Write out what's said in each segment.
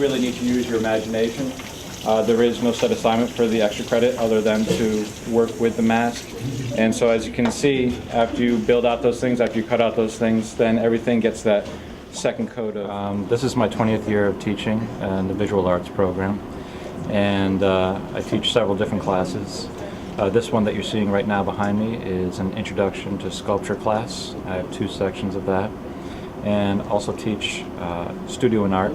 really need to use your imagination. There is no set assignment for the extra credit other than to work with the mask. And so as you can see, after you build out those things, after you cut out those things, then everything gets that second coat of... This is my 20th year of teaching in the visual arts program. And I teach several different classes. This one that you're seeing right now behind me is an introduction to sculpture class. I have 2 sections of that. And also teach studio and art,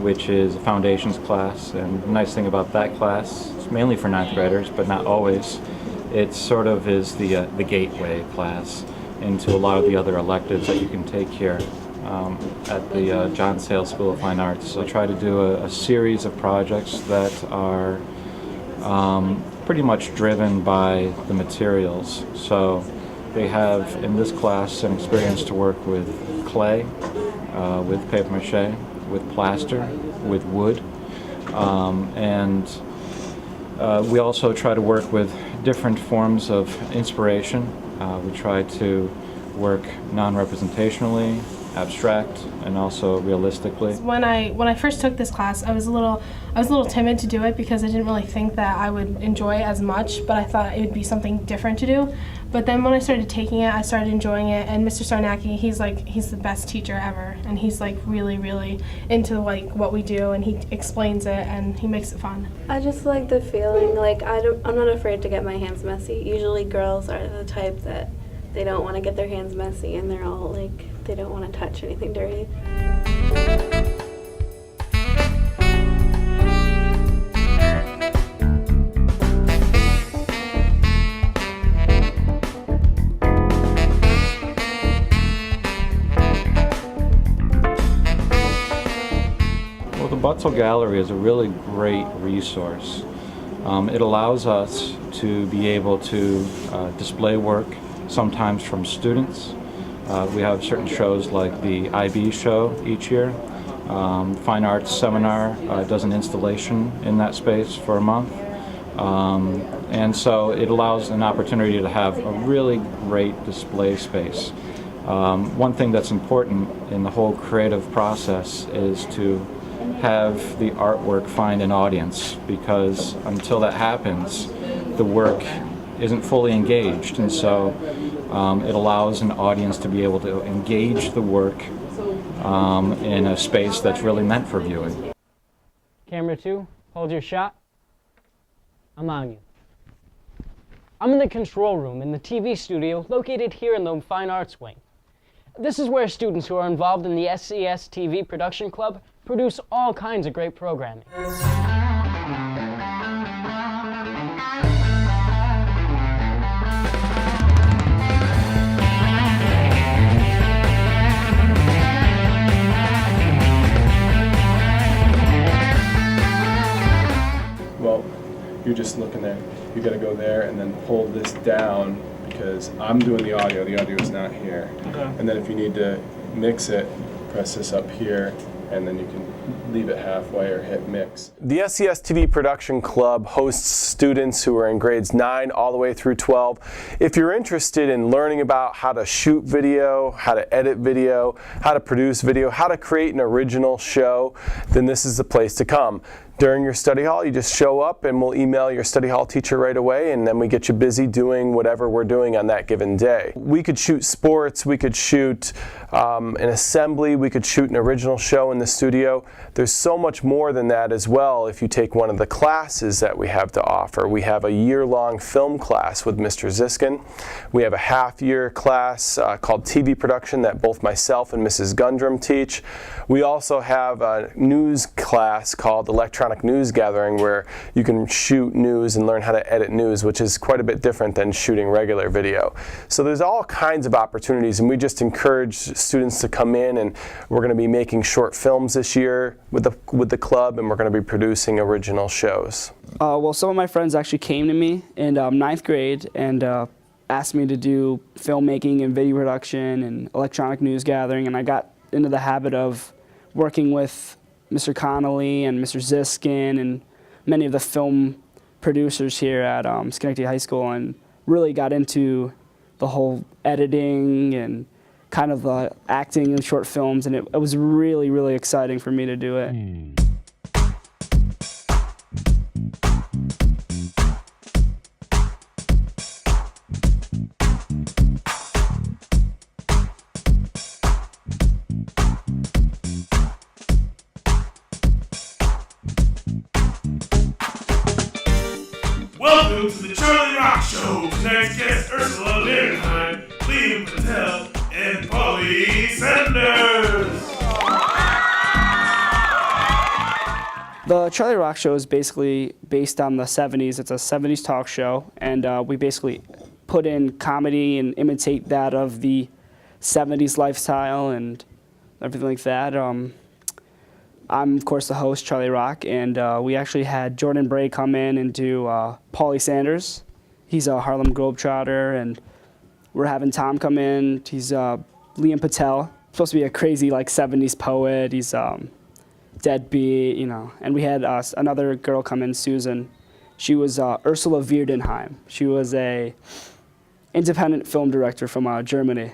which is a foundations class. And the nice thing about that class, it's mainly for 9th graders, but not always. It sort of is the gateway class into a lot of the other electives that you can take here at the John Sayles School of Fine Arts. I try to do a series of projects that are pretty much driven by the materials. So they have, in this class, an experience to work with clay, with paper mache, with plaster, with wood, and we also try to work with different forms of inspiration. We try to work non-representationally, abstract, and also realistically. When I first took this class, I was a little timid to do it because I didn't really think that I would enjoy it as much, but I thought it would be something different to do. But then when I started taking it, I started enjoying it, and Mr. Sarnacki, he's the best teacher ever, and he's like really, really into like what we do, and he explains it and he makes it fun. I just like the feeling, like I'm not afraid to get my hands messy. Usually girls are the type that they don't want to get their hands messy, and they're all like, they don't want to touch anything dirty. Well, the Butzel Gallery is a really great resource. It allows us to be able to display work, sometimes from students. We have certain shows like the IB show each year. Fine Arts Seminar does an installation in that space for a month. And so it allows an opportunity to have a really great display space. One thing that's important in the whole creative process is to have the artwork find an audience, because until that happens, the work isn't fully engaged, and so it allows an audience to be able to engage the work in a space that's really meant for viewing. Camera 2, hold your shot. I'm on you. I'm in the control room in the TV studio located here in the Fine Arts Wing. This is where students who are involved in the SCS TV Production Club produce all kinds of great programming. Well, you're just looking there. You gotta go there and then pull this down, because I'm doing the audio is not here. Okay. And then if you need to mix it, press this up here, and then you can leave it halfway or hit mix. The SCS TV Production Club hosts students who are in grades 9 all the way through 12. If you're interested in learning about how to shoot video, how to edit video, how to produce video, how to create an original show, then this is the place to come. During your study hall, you just show up and we'll email your study hall teacher right away, and then we get you busy doing whatever we're doing on that given day. We could shoot sports, we could shoot an assembly, we could shoot an original show in the studio. There's so much more than that as well if you take one of the classes that we have to offer. We have a year-long film class with Mr. Ziskin. We have a half-year class called TV Production that both myself and Mrs. Gundrum teach. We also have a news class called Electronic News Gathering, where you can shoot news and learn how to edit news, which is quite a bit different than shooting regular video. So there's all kinds of opportunities, and we just encourage students to come in, and we're going to be making short films this year with the club, and we're going to be producing original shows. Well, some of my friends actually came to me in 9th grade and asked me to do filmmaking and video production and electronic news gathering, and I got into the habit of working with Mr. Connolly and Mr. Ziskin and many of the film producers here at Schenectady High School, and really got into the whole editing and kind of acting in short films, and it was really, really exciting for me to do it. Show. Next guest, Ursula Lindenheim, Liam Patel, and Polly Sanders. The Charlie Rock Show is basically based on the 70s. It's a 70s talk show, and we basically put in comedy and imitate that of the 70s lifestyle and everything like that. I'm, of course, the host, Charlie Rock, and we actually had Jordan Bray come in and do Paulie Sanders. He's a Harlem Globetrotter, and we're having Tom come in. He's Liam Patel, supposed to be a crazy, like, 70s poet. He's deadbeat, you know. And we had another girl come in, Susan. She was Ursula Wiedenheim. She was a independent film director from Germany.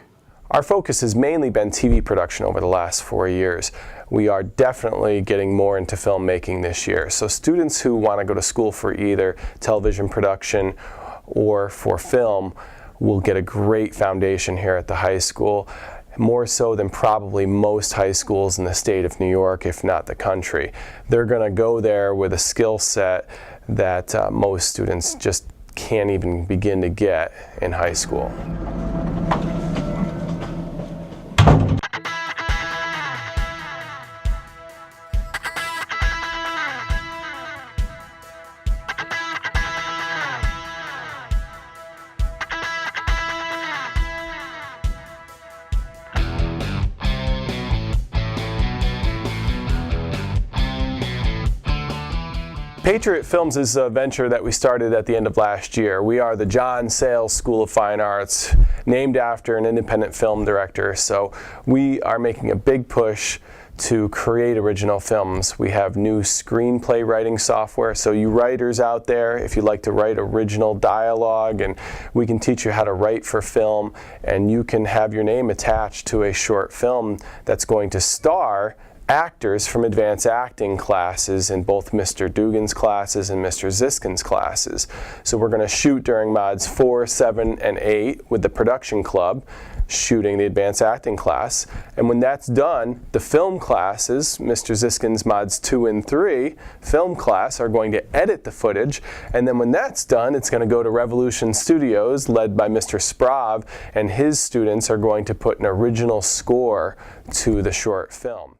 Our focus has mainly been TV production over the last 4 years. We are definitely getting more into filmmaking this year. So students who want to go to school for either television production or for film will get a great foundation here at the high school, more so than probably most high schools in the state of New York, if not the country. They're going to go there with a skill set that most students just can't even begin to get in high school. Patriot Films is a venture that we started at the end of last year. We are the John Sayles School of Fine Arts, named after an independent film director. So we are making a big push to create original films. We have new screenplay writing software. So you writers out there, if you'd like to write original dialogue, and we can teach you how to write for film, and you can have your name attached to a short film that's going to star actors from advanced acting classes in both Mr. Dugan's classes and Mr. Ziskin's classes. So we're going to shoot during mods 4, 7, and 8 with the production club, shooting the advanced acting class. And when that's done, the film classes, Mr. Ziskin's mods 2 and 3, film class, are going to edit the footage. And then when that's done, it's going to go to Revolution Studios, led by Mr. Sprav, and his students are going to put an original score to the short film.